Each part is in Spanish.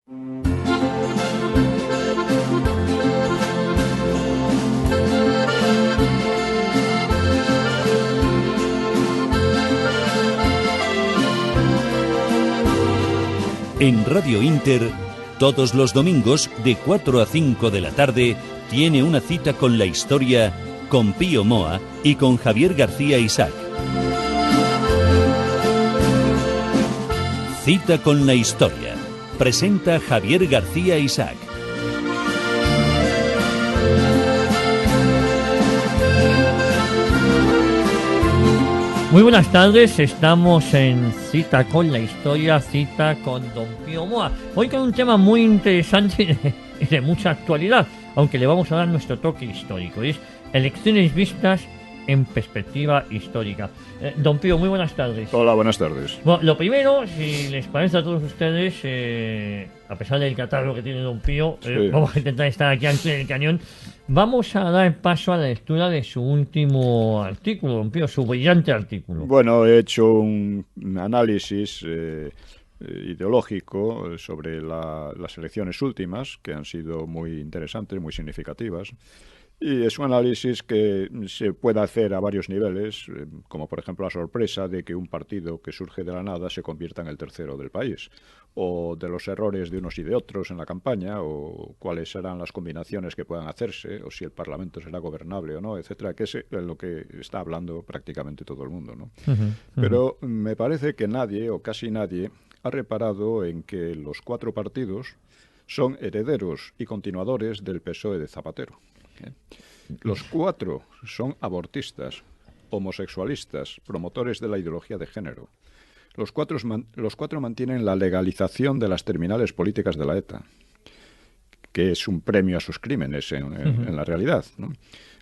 En Radio Inter, todos los domingos de 4 a 5 de la tarde, tiene una cita con la historia con Pío Moa y con Javier García Isaac. Cita con la historia. Presenta Javier García Isaac. Muy buenas tardes, estamos en Cita con la Historia, cita con don Pío Moa. Hoy con un tema muy interesante y de mucha actualidad, aunque le vamos a dar nuestro toque histórico. Es elecciones vistas en perspectiva histórica. Don Pío, muy buenas tardes. Hola, buenas tardes. Bueno, lo primero, si les parece a todos ustedes, a pesar del catarro que tiene don Pío, Sí. vamos a intentar estar aquí al pie del cañón. Vamos a dar paso a la lectura de su último artículo, don Pío, su brillante artículo. Bueno, he hecho un análisis ideológico sobre las elecciones últimas, que han sido muy interesantes, muy significativas. Y es un análisis que se puede hacer a varios niveles, como por ejemplo la sorpresa de que un partido que surge de la nada se convierta en el tercero del país, o de los errores de unos y de otros en la campaña, o cuáles serán las combinaciones que puedan hacerse, o si el Parlamento será gobernable o no, etcétera, que es lo que está hablando prácticamente todo el mundo, ¿no? Pero me parece que nadie, o casi nadie, ha reparado en que los cuatro partidos son herederos y continuadores del PSOE de Zapatero. Los cuatro son abortistas, homosexualistas, promotores de la ideología de género. Los cuatro mantienen la legalización de las terminales políticas de la ETA, que es un premio a sus crímenes en la realidad, ¿no?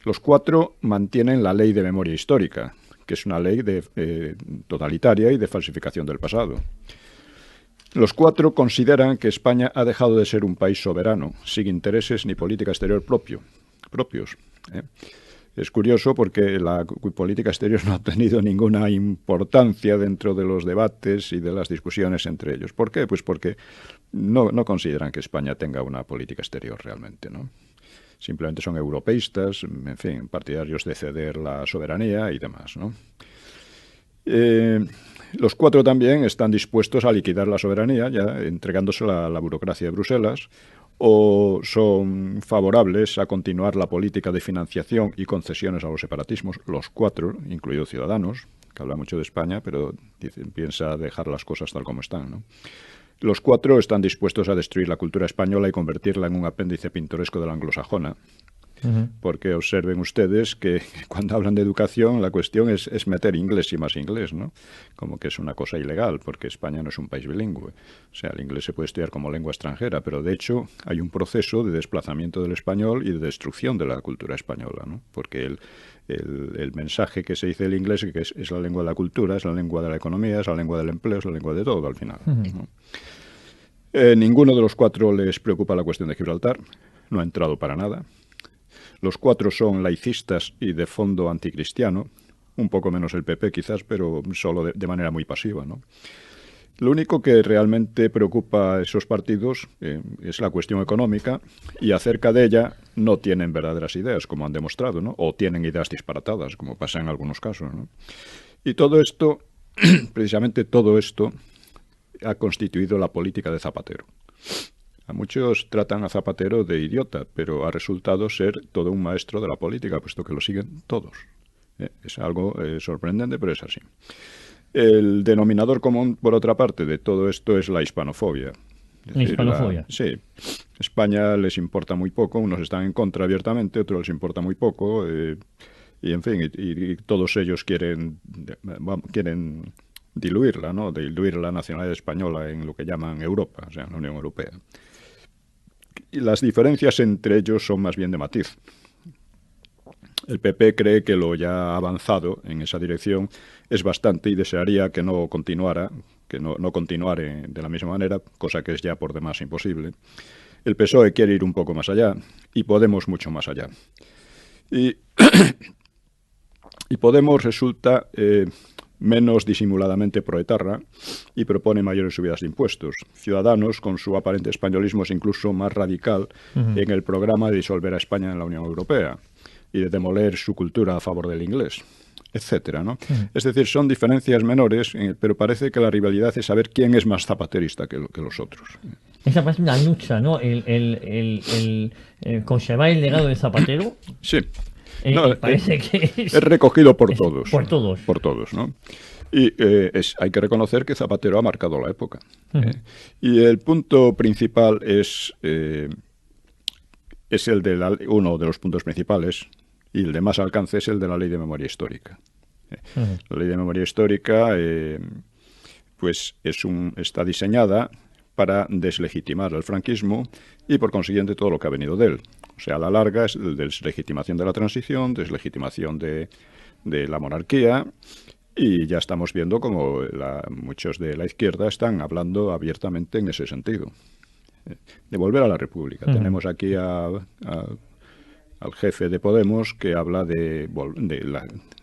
Los cuatro mantienen la ley de memoria histórica, que es una ley totalitaria y de falsificación del pasado. Los cuatro consideran que España ha dejado de ser un país soberano, sin intereses ni política exterior propios. Es curioso porque la política exterior no ha tenido ninguna importancia dentro de los debates y de las discusiones entre ellos. ¿Por qué? Pues porque no consideran que España tenga una política exterior realmente, ¿no? Simplemente son europeístas, en fin, partidarios de ceder la soberanía y demás, ¿no? Los cuatro también están dispuestos a liquidar la soberanía, ya entregándosela a la burocracia de Bruselas, o son favorables a continuar la política de financiación y concesiones a los separatismos, los cuatro, incluidos Ciudadanos, que habla mucho de España, pero piensa dejar las cosas tal como están, ¿no? Los cuatro están dispuestos a destruir la cultura española y convertirla en un apéndice pintoresco de la anglosajona. Porque observen ustedes que cuando hablan de educación la cuestión es meter inglés y más inglés, ¿no? Como que es una cosa ilegal, porque España no es un país bilingüe. O sea, el inglés se puede estudiar como lengua extranjera, pero de hecho hay un proceso de desplazamiento del español y de destrucción de la cultura española, ¿no? Porque el mensaje que se dice del inglés es la lengua de la cultura, es la lengua de la economía, es la lengua del empleo, es la lengua de todo al final, ¿no? Ninguno de los cuatro les preocupa la cuestión de Gibraltar, no ha entrado para nada. Los cuatro son laicistas y de fondo anticristiano, un poco menos el PP quizás, pero solo de manera muy pasiva, ¿no? Lo único que realmente preocupa a esos partidos es la cuestión económica, y acerca de ella no tienen verdaderas ideas, como han demostrado, ¿no? O tienen ideas disparatadas, como pasa en algunos casos, ¿no? Y todo esto, precisamente todo esto, ha constituido la política de Zapatero. A muchos tratan a Zapatero de idiota, pero ha resultado ser todo un maestro de la política, puesto que lo siguen todos. Es algo sorprendente, pero es así. El denominador común, por otra parte, de todo esto es la hispanofobia. ¿La hispanofobia? Sí. España les importa muy poco, unos están en contra abiertamente, otros les importa muy poco, y en fin, y todos ellos quieren diluirla, ¿no? Diluir la nacionalidad española en lo que llaman Europa, o sea, en la Unión Europea. Y las diferencias entre ellos son más bien de matiz. El PP cree que lo ya avanzado en esa dirección es bastante y desearía que no continuara, de la misma manera, cosa que es ya por demás imposible. El PSOE quiere ir un poco más allá y Podemos mucho más allá. Y Podemos resulta menos disimuladamente proetarra, y propone mayores subidas de impuestos. Ciudadanos, con su aparente españolismo, es incluso más radical en el programa de disolver a España en la Unión Europea y de demoler su cultura a favor del inglés, etcétera, ¿no? Es decir, son diferencias menores, pero parece que la rivalidad es saber quién es más zapaterista que los otros. Esa parece una lucha, ¿no? El conservar el legado de Zapatero. Sí. No, parece que es recogido por todos. Por todos. Por todos, ¿no? Y hay que reconocer que Zapatero ha marcado la época. Y el punto principal es el de uno de los puntos principales, y el de más alcance es el de la Ley de Memoria Histórica. La Ley de Memoria Histórica pues está diseñada para deslegitimar el franquismo y, por consiguiente, todo lo que ha venido de él. O sea, a la larga es deslegitimación de la transición, deslegitimación de la monarquía, y ya estamos viendo como muchos de la izquierda están hablando abiertamente en ese sentido. De volver a la República. Tenemos aquí al jefe de Podemos que habla de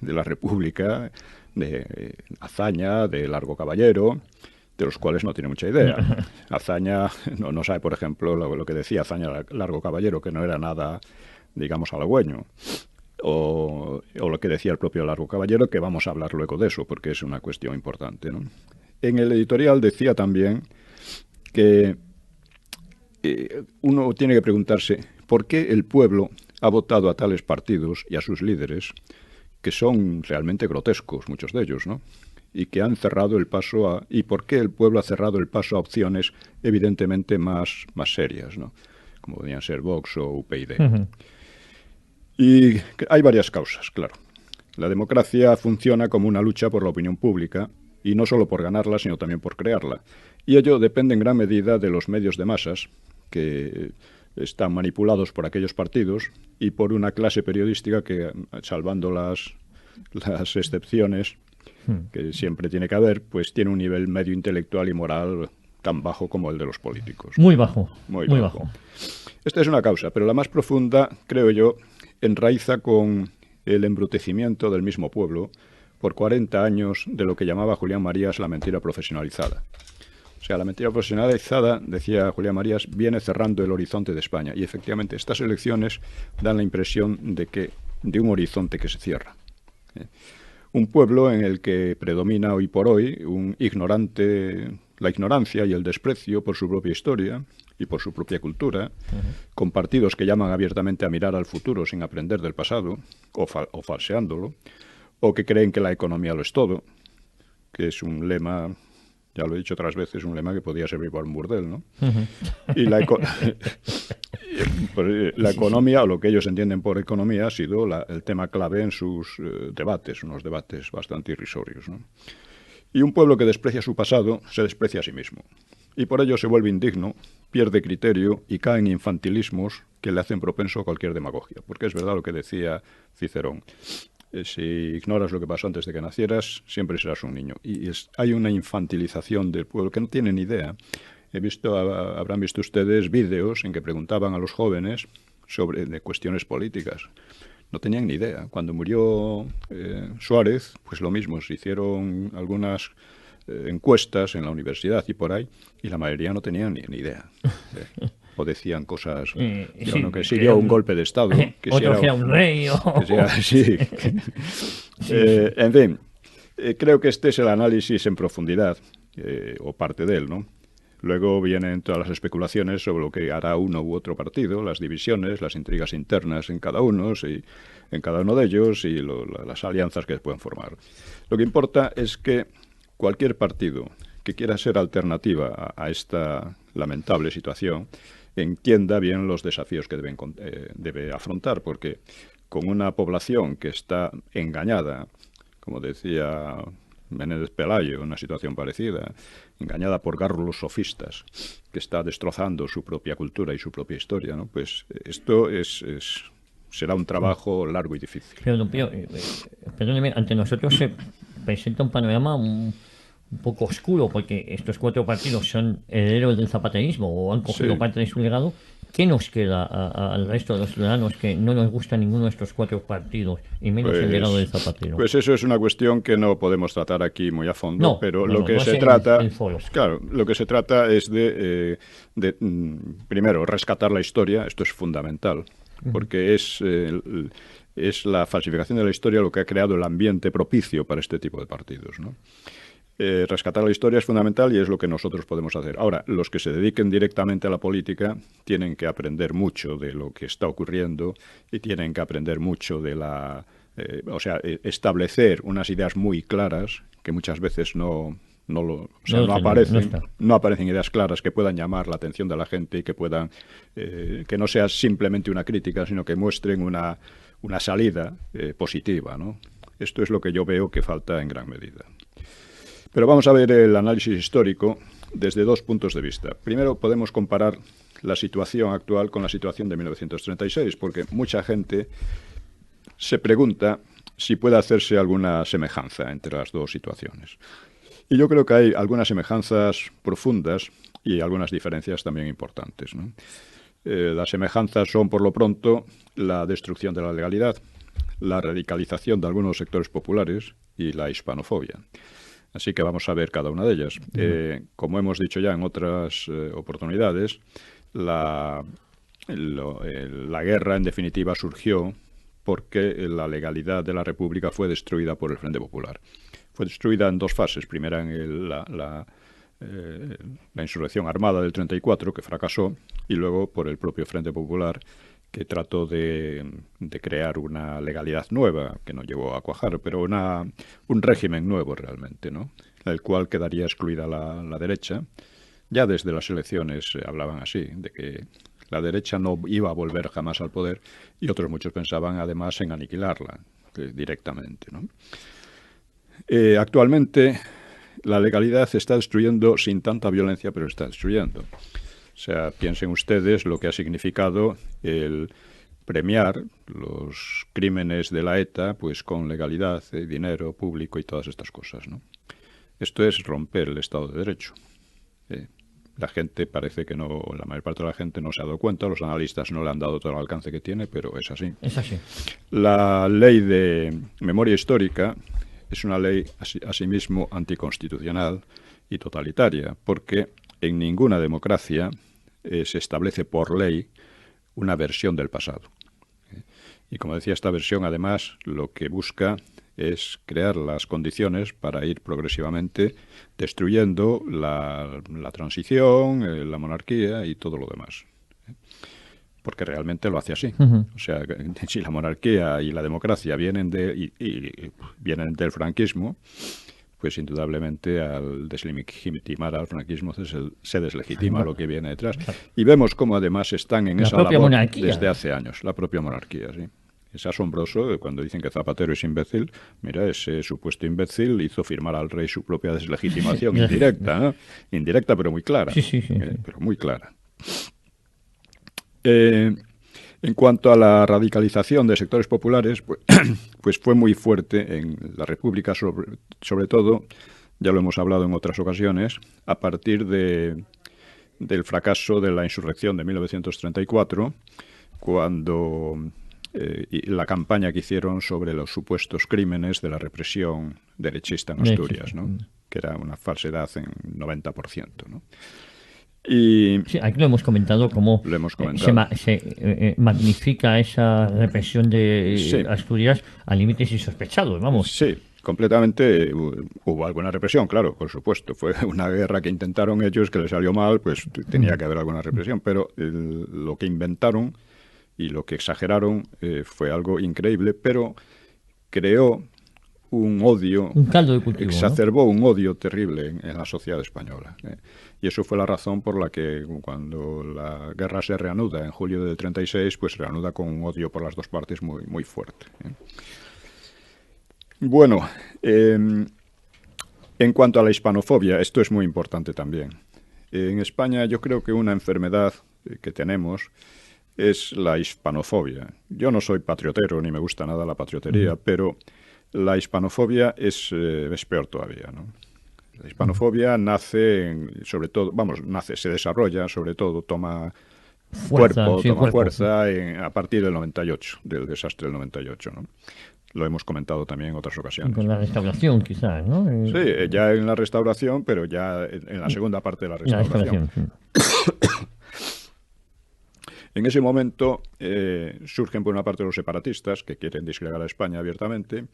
la República, de Azaña, de Largo Caballero, de los cuales no tiene mucha idea. Azaña no sabe, por ejemplo, lo que decía Azaña Largo Caballero, que no era nada, digamos, halagüeño. O lo que decía el propio Largo Caballero, que vamos a hablar luego de eso, porque es una cuestión importante, ¿no? En el editorial decía también que uno tiene que preguntarse por qué el pueblo ha votado a tales partidos y a sus líderes, que son realmente grotescos, muchos de ellos, ¿no? Y que han cerrado el paso y por qué el pueblo ha cerrado el paso a opciones evidentemente más serias, ¿no? Como podrían ser Vox o UPyD. Y hay varias causas, claro. La democracia funciona como una lucha por la opinión pública, y no solo por ganarla, sino también por crearla. Y ello depende en gran medida de los medios de masas, que están manipulados por aquellos partidos y por una clase periodística que, salvando las excepciones que siempre tiene que haber, pues tiene un nivel medio intelectual y moral tan bajo como el de los políticos. Muy bajo. Muy bajo. Esta es una causa, pero la más profunda, creo yo, enraiza con el embrutecimiento del mismo pueblo por 40 años de lo que llamaba Julián Marías la mentira profesionalizada. O sea, la mentira profesionalizada, decía Julián Marías, viene cerrando el horizonte de España. Y efectivamente, estas elecciones dan la impresión de un horizonte que se cierra. Un pueblo en el que predomina hoy por hoy la ignorancia y el desprecio por su propia historia y por su propia cultura, con partidos que llaman abiertamente a mirar al futuro sin aprender del pasado, o falseándolo, o que creen que la economía lo es todo, que es un lema, ya lo he dicho otras veces, un lema que podía servir para un burdel, ¿no? Y la economía, o lo que ellos entienden por economía, ha sido el tema clave en sus debates, unos debates bastante irrisorios, ¿no? Y un pueblo que desprecia su pasado se desprecia a sí mismo. Y por ello se vuelve indigno, pierde criterio y cae en infantilismos que le hacen propenso a cualquier demagogia. Porque es verdad lo que decía Cicerón. Si ignoras lo que pasó antes de que nacieras, siempre serás un niño. Y hay una infantilización del pueblo que no tiene ni idea. Habrán visto ustedes vídeos en que preguntaban a los jóvenes de cuestiones políticas. No tenían ni idea. Cuando murió Suárez, pues lo mismo. Se hicieron algunas encuestas en la universidad y por ahí, y la mayoría no tenían ni idea. O decían cosas, que siguió un golpe de Estado. Que otro sea un rey. Sí. En fin, creo que este es el análisis en profundidad, o parte de él, ¿no? Luego vienen todas las especulaciones sobre lo que hará uno u otro partido, las divisiones, las intrigas internas en cada uno de ellos y las alianzas que pueden formar. Lo que importa es que cualquier partido que quiera ser alternativa a esta lamentable situación entienda bien los desafíos que debe afrontar, porque con una población que está engañada, como decía Menéndez Pelayo, una situación parecida, engañada por gárrulos sofistas, que está destrozando su propia cultura y su propia historia, ¿no? Pues esto será un trabajo largo y difícil. Pero, don Pío, perdóneme, ante nosotros se presenta un panorama un poco oscuro, porque estos cuatro partidos son herederos del zapaterismo o han cogido parte de su legado, ¿Qué nos queda al resto de los ciudadanos que no nos gusta ninguno de estos 4 partidos, y menos el legado de Zapatero? Pues eso es una cuestión que no podemos tratar aquí muy a fondo, No, pero no, lo no, que no se es trata, el foro. claro, lo que se trata es primero, rescatar la historia. Esto es fundamental, porque es la falsificación de la historia lo que ha creado el ambiente propicio para este tipo de partidos, ¿no? Rescatar la historia es fundamental y es lo que nosotros podemos hacer. Ahora, los que se dediquen directamente a la política tienen que aprender mucho de lo que está ocurriendo y tienen que aprender mucho de establecer unas ideas muy claras que muchas veces no aparecen ideas claras que puedan llamar la atención de la gente y que puedan que no sea simplemente una crítica, sino que muestren una salida positiva, ¿no? Esto es lo que yo veo que falta en gran medida. Pero vamos a ver el análisis histórico desde 2 puntos de vista. Primero, podemos comparar la situación actual con la situación de 1936, porque mucha gente se pregunta si puede hacerse alguna semejanza entre las dos situaciones. Y yo creo que hay algunas semejanzas profundas y algunas diferencias también importantes, ¿no? Las semejanzas son, por lo pronto, la destrucción de la legalidad, la radicalización de algunos sectores populares y la hispanofobia. Así que vamos a ver cada una de ellas. Como hemos dicho ya en otras oportunidades, la guerra, en definitiva, surgió porque la legalidad de la República fue destruida por el Frente Popular. Fue destruida en 2 fases. Primera en la insurrección armada del 34, que fracasó, y luego por el propio Frente Popular, que trató de crear una legalidad nueva, que no llegó a cuajar, pero un régimen nuevo realmente, ¿no? El cual quedaría excluida la derecha. Ya desde las elecciones hablaban así, de que la derecha no iba a volver jamás al poder, y otros muchos pensaban además en aniquilarla directamente, ¿no? Actualmente la legalidad se está destruyendo sin tanta violencia, pero está destruyendo. O sea, piensen ustedes lo que ha significado el premiar los crímenes de la ETA pues con legalidad, dinero público y todas estas cosas, ¿no? Esto es romper el Estado de Derecho. La gente parece que no, la mayor parte de la gente no se ha dado cuenta, los analistas no le han dado todo el alcance que tiene, pero es así. Es así. La ley de memoria histórica es una ley asimismo anticonstitucional y totalitaria, porque en ninguna democracia se establece por ley una versión del pasado. Y como decía, esta versión además lo que busca es crear las condiciones para ir progresivamente destruyendo la transición, la monarquía y todo lo demás. Porque realmente lo hace así. O sea, si la monarquía y la democracia vienen vienen del franquismo, pues indudablemente al deslegitimar al franquismo se deslegitima lo que viene detrás. Y vemos cómo además están en esa labor desde hace años, la propia monarquía, sí. Es asombroso cuando dicen que Zapatero es imbécil. Mira, ese supuesto imbécil hizo firmar al rey su propia deslegitimación indirecta, ¿no? Indirecta pero muy clara. Sí. Pero muy clara. En cuanto a la radicalización de sectores populares, pues fue muy fuerte en la República, sobre todo, ya lo hemos hablado en otras ocasiones, a partir del fracaso de la insurrección de 1934, cuando la campaña que hicieron sobre los supuestos crímenes de la represión derechista en Asturias, ¿no? Que era una falsedad en 90%, ¿no? Y sí, aquí lo hemos comentado cómo se magnifica esa represión de Asturias a límites insospechados, vamos. Sí, completamente. Hubo alguna represión, claro, por supuesto. Fue una guerra que intentaron ellos, que les salió mal, pues tenía que haber alguna represión. Pero lo que inventaron y lo que exageraron fue algo increíble, pero creó un odio, un caldo de cultivo, exacerbó, ¿no? Un odio terrible en la sociedad española. Y eso fue la razón por la que cuando la guerra se reanuda en julio del 36, pues se reanuda con un odio por las dos partes muy, muy fuerte. Bueno, en cuanto a la hispanofobia, esto es muy importante también. En España yo creo que una enfermedad que tenemos es la hispanofobia. Yo no soy patriotero, ni me gusta nada la patriotería, pero la hispanofobia es peor todavía, ¿no? La hispanofobia nace, se desarrolla, sobre todo, toma cuerpo, sí, toma cuerpo. fuerza a partir del 98, del desastre del 98, ¿no? Lo hemos comentado también en otras ocasiones. Con la restauración, quizás, ¿no? Sí, ya en la restauración, pero ya en la segunda parte de la La restauración. restauración. Sí. En ese momento surgen por una parte los separatistas, que quieren disgregar a España abiertamente,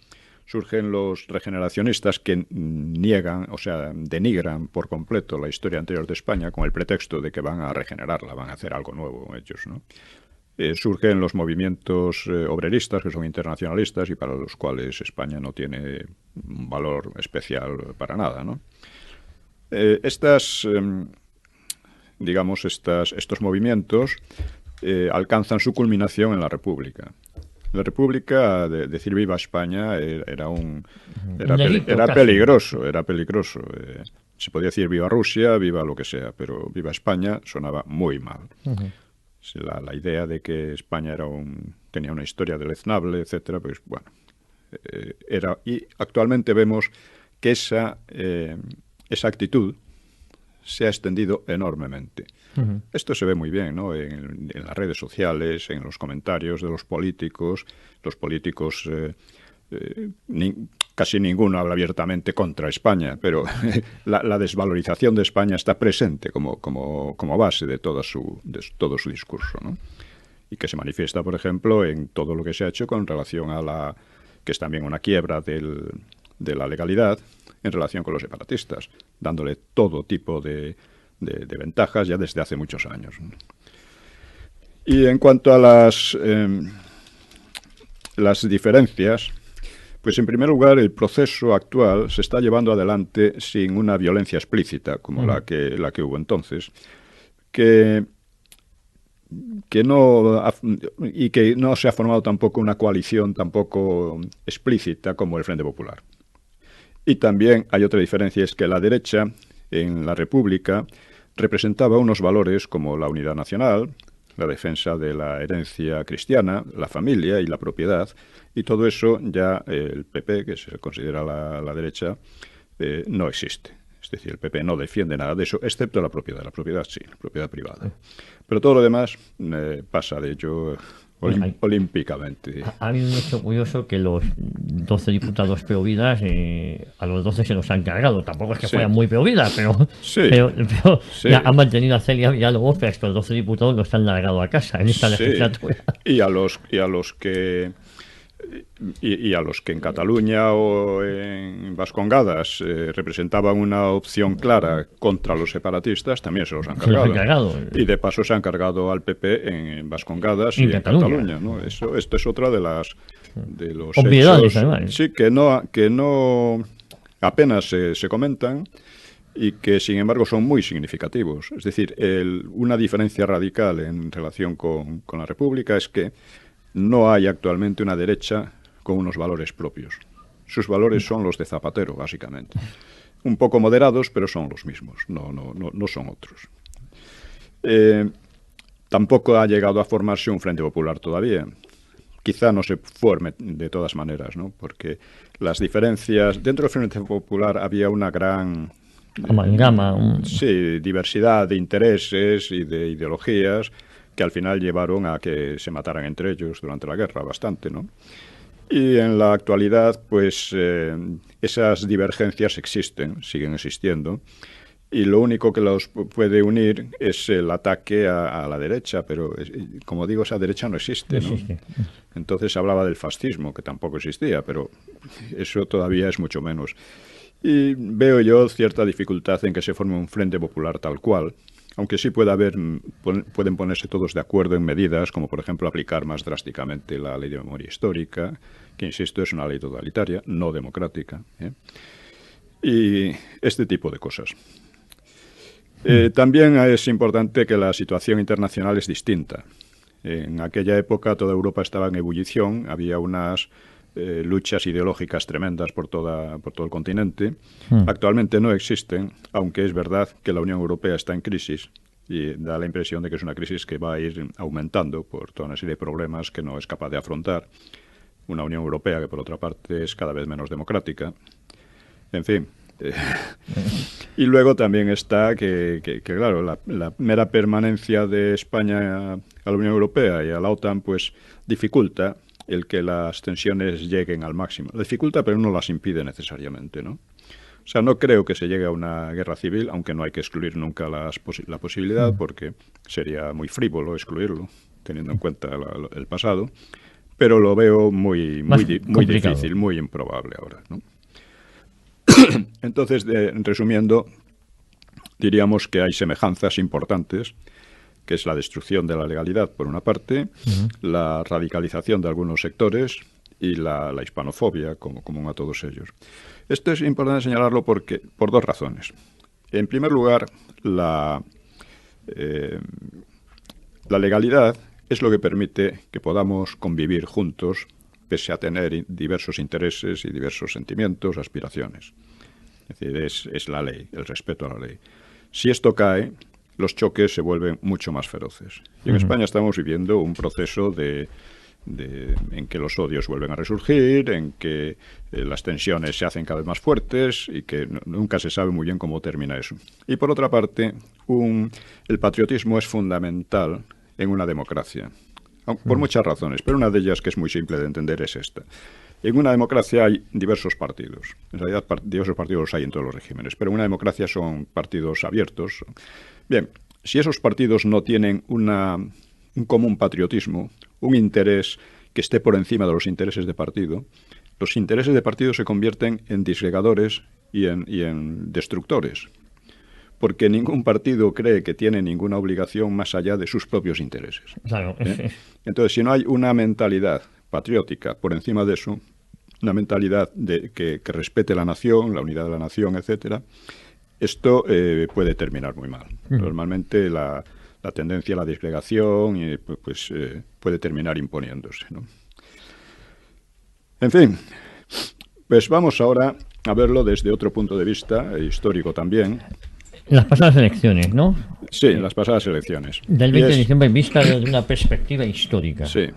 surgen los regeneracionistas que niegan, o sea, denigran por completo la historia anterior de España con el pretexto de que van a regenerarla, van a hacer algo nuevo ellos, ¿no? Surgen los movimientos obreristas, que son internacionalistas y para los cuales España no tiene un valor especial para nada, ¿no? Estos movimientos alcanzan su culminación en la República. La República, decir viva España, era peligroso, era peligroso. Se podía decir viva Rusia, viva lo que sea, pero viva España sonaba muy mal. La idea de que España tenía una historia deleznable, etcétera, pues bueno, y actualmente vemos que esa actitud se ha extendido enormemente. Esto se ve muy bien, ¿no? En las redes sociales, en los comentarios de los políticos. Los políticos, casi ninguno habla abiertamente contra España, pero la desvalorización de España está presente como base de todo su discurso, ¿no? Y que se manifiesta, por ejemplo, en todo lo que se ha hecho con relación a que es también una quiebra de la legalidad en relación con los separatistas, dándole todo tipo de ventajas ya desde hace muchos años. Y en cuanto a las diferencias, pues en primer lugar el proceso actual se está llevando adelante sin una violencia explícita como la que hubo entonces, que no se ha formado tampoco una coalición tampoco explícita como el Frente Popular. Y también hay otra diferencia, es que la derecha en la República representaba unos valores como la unidad nacional, la defensa de la herencia cristiana, la familia y la propiedad, y todo eso ya el PP, que se considera la derecha, no existe. Es decir, el PP no defiende nada de eso, excepto la propiedad. La propiedad sí, la propiedad privada. Pero todo lo demás pasa de ello olímpicamente. Ha habido un hecho curioso que los 12 diputados peovidas, a los 12 se los han cargado. Tampoco es que fueran muy peovidas, pero sí. Ya han mantenido a Celia Villalobos, pero estos 12 diputados los han largado a casa en esta legislatura. Y a los que en Cataluña o en Vascongadas representaban una opción clara contra los separatistas, también se los han cargado. Y de paso se han cargado al PP en Vascongadas y en Cataluña, ¿no? Esto es otra de los obviedades, hechos, además. sí, que no apenas se comentan y que sin embargo son muy significativos. Es decir, una diferencia radical en relación con la República es que no hay actualmente una derecha con unos valores propios. Sus valores son los de Zapatero, básicamente. Un poco moderados, pero son los mismos, no son otros. Tampoco ha llegado a formarse un Frente Popular todavía. Quizá no se forme de todas maneras, ¿no? Porque las diferencias... Dentro del Frente Popular había una gran... amalgama. Sí, diversidad de intereses y de ideologías que al final llevaron a que se mataran entre ellos durante la guerra bastante, ¿no? Y en la actualidad, pues, esas divergencias siguen existiendo, y lo único que los puede unir es el ataque a la derecha, pero, como digo, esa derecha no existe, ¿no? Entonces se hablaba del fascismo, que tampoco existía, pero eso todavía es mucho menos. Y veo yo cierta dificultad en que se forme un Frente Popular tal cual, aunque sí pueden ponerse todos de acuerdo en medidas, como por ejemplo aplicar más drásticamente la ley de memoria histórica, que insisto es una ley totalitaria, no democrática, y este tipo de cosas. También es importante que la situación internacional es distinta. En aquella época toda Europa estaba en ebullición, había unas luchas ideológicas tremendas por todo el continente. Actualmente no existen, aunque es verdad que la Unión Europea está en crisis y da la impresión de que es una crisis que va a ir aumentando por toda una serie de problemas que no es capaz de afrontar. Una Unión Europea que, por otra parte, es cada vez menos democrática. En fin, Y luego también está que claro, la mera permanencia de España a la Unión Europea y a la OTAN pues dificulta el que las tensiones lleguen al máximo. La dificulta, pero no las impide necesariamente, ¿no? O sea, no creo que se llegue a una guerra civil, aunque no hay que excluir nunca la posibilidad, porque sería muy frívolo excluirlo, teniendo en cuenta el pasado, pero lo veo muy difícil, muy improbable ahora, ¿no? Entonces, resumiendo, diríamos que hay semejanzas importantes, que es la destrucción de la legalidad, por una parte, la radicalización de algunos sectores y la hispanofobia común a todos ellos. Esto es importante señalarlo por dos razones. En primer lugar, la legalidad es lo que permite que podamos convivir juntos, pese a tener diversos intereses y diversos sentimientos, aspiraciones. Es decir, es la ley, el respeto a la ley. Si esto cae, los choques se vuelven mucho más feroces. Y en España estamos viviendo un proceso en que los odios vuelven a resurgir, en que las tensiones se hacen cada vez más fuertes y que nunca se sabe muy bien cómo termina eso. Y por otra parte, el patriotismo es fundamental en una democracia, por muchas razones, pero una de ellas que es muy simple de entender es esta. En una democracia hay diversos partidos. En realidad, diversos partidos los hay en todos los regímenes, pero en una democracia son partidos abiertos. Bien, si esos partidos no tienen un común patriotismo, un interés que esté por encima de los intereses de partido, los intereses de partido se convierten en disgregadores y en destructores, porque ningún partido cree que tiene ninguna obligación más allá de sus propios intereses. Claro. Entonces, si no hay una mentalidad patriótica por encima de eso, una mentalidad que respete la nación, la unidad de la nación, etcétera, esto puede terminar muy mal. Normalmente la tendencia a la disgregación puede terminar imponiéndose, ¿no? En fin, pues vamos ahora a verlo desde otro punto de vista, histórico también. Las pasadas elecciones, ¿no? Sí, las pasadas elecciones. Del 20 de diciembre vista desde una perspectiva histórica. Sí,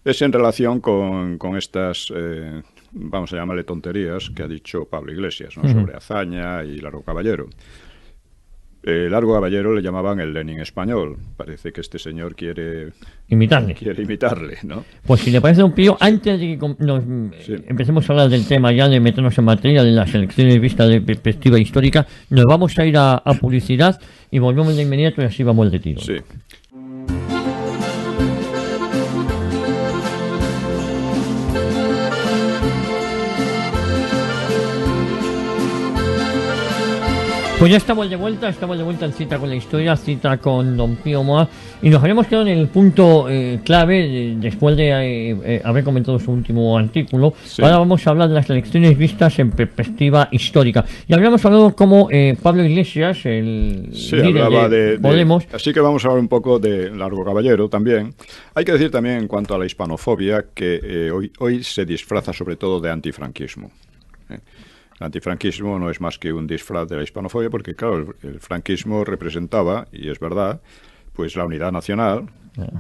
es en relación con estas, vamos a llamarle tonterías, que ha dicho Pablo Iglesias, ¿no? Sobre Azaña y Largo Caballero. Largo Caballero le llamaban el Lenin español. Parece que este señor quiere imitarle, ¿no? Pues si le parece, don Pío, antes de que empecemos a hablar del tema ya, de meternos en materia de las elecciones vistas de perspectiva histórica, nos vamos a ir a publicidad y volvemos de inmediato y así vamos de tiro. Sí. Pues ya estamos de vuelta en Cita con la Historia, cita con don Pío Moa, y nos habíamos quedado en el punto clave, después de haber comentado su último artículo. Sí. Ahora vamos a hablar de las elecciones vistas en perspectiva histórica. Y habíamos hablado como Pablo Iglesias, el líder de Podemos. Así que vamos a hablar un poco de Largo Caballero también. Hay que decir también en cuanto a la hispanofobia que hoy se disfraza sobre todo de antifranquismo. El antifranquismo no es más que un disfraz de la hispanofobia porque, claro, el franquismo representaba, y es verdad, pues la unidad nacional,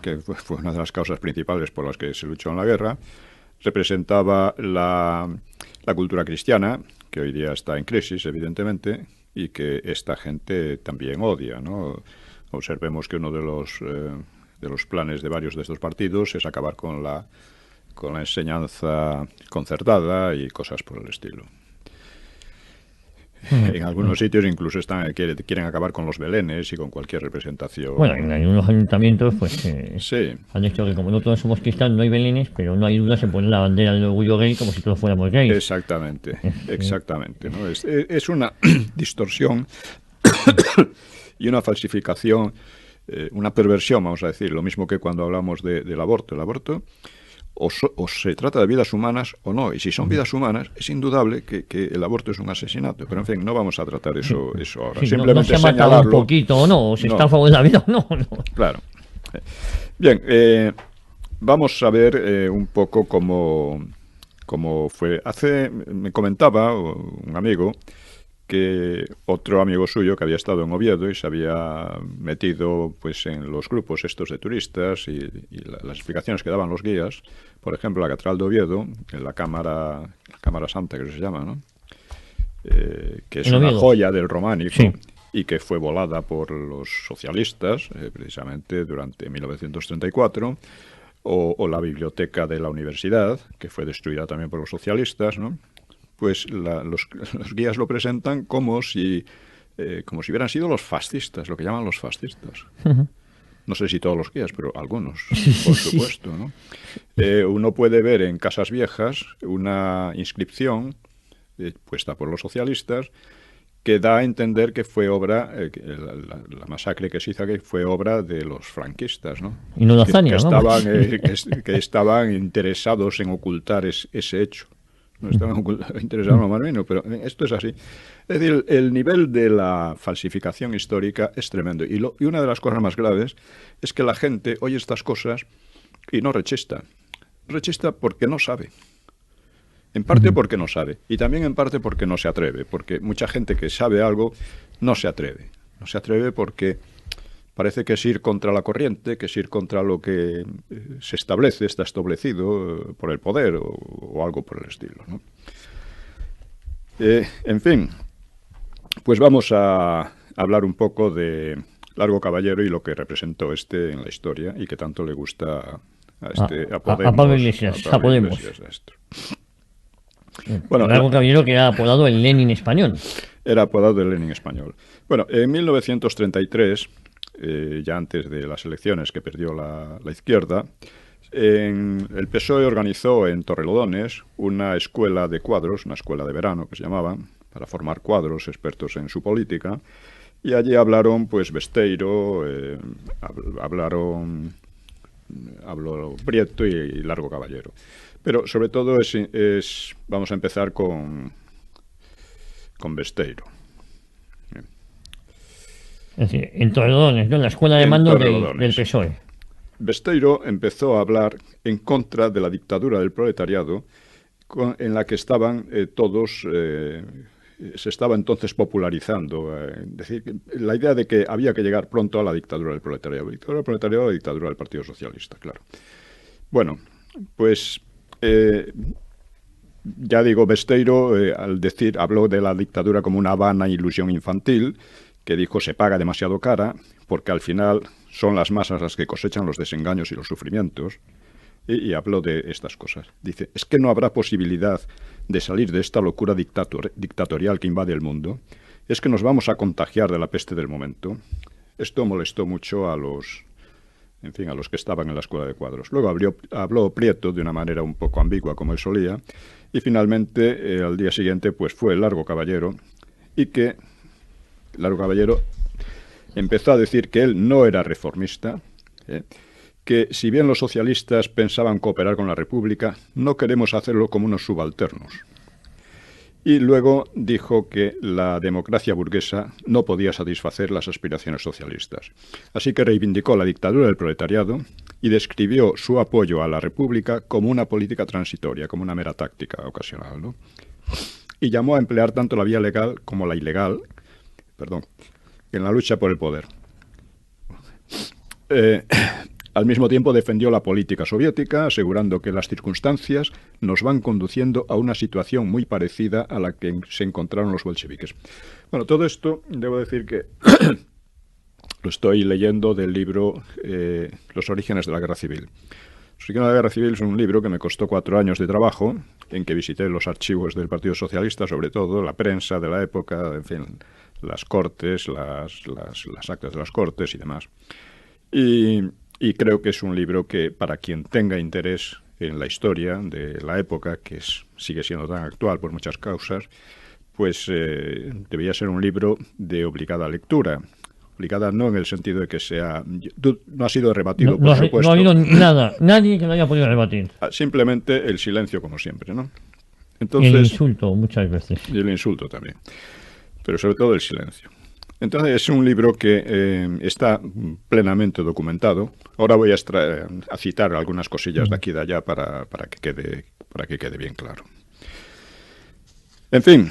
que fue una de las causas principales por las que se luchó en la guerra, representaba la cultura cristiana, que hoy día está en crisis, evidentemente, y que esta gente también odia, ¿no? Observemos que uno de los planes de varios de estos partidos es acabar con la enseñanza concertada y cosas por el estilo. En algunos sitios incluso quieren acabar con los belenes y con cualquier representación. Bueno, en algunos ayuntamientos pues sí. Han dicho que como no todos somos cristianos no hay belenes, pero no hay duda, se pone la bandera del orgullo gay como si todos fuéramos gays. Exactamente, ¿no? Es una distorsión y una falsificación, una perversión, vamos a decir, lo mismo que cuando hablamos del aborto. El aborto o se trata de vidas humanas o no, y si son vidas humanas es indudable que el aborto es un asesinato, pero en fin, no vamos a tratar eso ahora. Sí, simplemente no se ha matado un poquito o no, o se está a favor de la vida o no. Claro. Bien, vamos a ver un poco cómo fue. Me comentaba un amigo que otro amigo suyo que había estado en Oviedo y se había metido pues en los grupos estos de turistas y las explicaciones que daban los guías, por ejemplo, la Catedral de Oviedo, en la Cámara Santa, que se llama, ¿no? que es una joya del románico, sí, y que fue volada por los socialistas, precisamente durante 1934, o la biblioteca de la universidad, que fue destruida también por los socialistas, ¿no? Pues los guías lo presentan como si hubieran sido los fascistas, lo que llaman los fascistas. No sé si todos los guías, pero algunos, por supuesto, ¿no? Uno puede ver en Casas Viejas una inscripción puesta por los socialistas que da a entender que fue obra, la masacre que se hizo aquí fue obra de los franquistas, ¿no? Y no Hazaña, que estaban interesados en ocultar ese hecho. No estaban interesados más o menos, pero esto es así. Es decir, el nivel de la falsificación histórica es tremendo. Y una de las cosas más graves es que la gente oye estas cosas y no rechista. Rechista porque no sabe. En parte porque no sabe. Y también en parte porque no se atreve. Porque mucha gente que sabe algo no se atreve. No se atreve porque parece que es ir contra la corriente, que es ir contra lo que se establece, está establecido por el poder o algo por el estilo, ¿no? En fin, pues vamos a hablar un poco de Largo Caballero y lo que representó en la historia y que tanto le gusta a Pablo Iglesias, a Podemos. Bueno, Largo Caballero, que era apodado el Lenin español. Era apodado el Lenin español. Bueno, en 1933... ya antes de las elecciones que perdió la izquierda, el PSOE organizó en Torrelodones una escuela de cuadros, una escuela de verano que se llamaba, para formar cuadros expertos en su política, y allí hablaron pues Besteiro, habló Prieto y Largo Caballero. Pero sobre todo vamos a empezar con Besteiro. Es decir, en Torrelodones, ¿no? En la escuela de mando del PSOE. Besteiro empezó a hablar en contra de la dictadura del proletariado en la que estaban todos, se estaba entonces popularizando. Es decir, la idea de que había que llegar pronto a la dictadura del proletariado. La dictadura del proletariado, la dictadura del Partido Socialista, claro. Bueno, pues ya digo, Besteiro, habló de la dictadura como una vana ilusión infantil, que dijo se paga demasiado cara, porque al final son las masas las que cosechan los desengaños y los sufrimientos, y habló de estas cosas. Dice, es que no habrá posibilidad de salir de esta locura dictatorial que invade el mundo, es que nos vamos a contagiar de la peste del momento. Esto molestó mucho a los que estaban en la escuela de cuadros. Luego habló Prieto de una manera un poco ambigua, como él solía, y finalmente, al día siguiente, pues fue Largo Caballero, y que Largo Caballero empezó a decir que él no era reformista, que si bien los socialistas pensaban cooperar con la República, no queremos hacerlo como unos subalternos. Y luego dijo que la democracia burguesa no podía satisfacer las aspiraciones socialistas. Así que reivindicó la dictadura del proletariado y describió su apoyo a la República como una política transitoria, como una mera táctica ocasional, ¿no? Y llamó a emplear tanto la vía legal como la ilegal, en la lucha por el poder. Al mismo tiempo defendió la política soviética, asegurando que las circunstancias nos van conduciendo a una situación muy parecida a la que se encontraron los bolcheviques. Bueno, todo esto, debo decir que lo estoy leyendo del libro Los orígenes de la guerra civil. Los orígenes de la guerra civil es un libro que me costó 4 años de trabajo, en que visité los archivos del Partido Socialista, sobre todo, la prensa de la época, en fin, las cortes, las actas de las cortes y demás. Y creo que es un libro que, para quien tenga interés en la historia de la época, que sigue siendo tan actual por muchas causas, pues debería ser un libro de obligada lectura. Obligada no en el sentido de que sea... No ha sido rebatido, por supuesto. No ha habido nadie que lo haya podido rebatir. Simplemente el silencio, como siempre, ¿no? Entonces, y el insulto, muchas veces. Y el insulto también. Pero sobre todo el silencio. Entonces es un libro que está plenamente documentado. Ahora voy a citar algunas cosillas de aquí y de allá para que quede bien claro. En fin,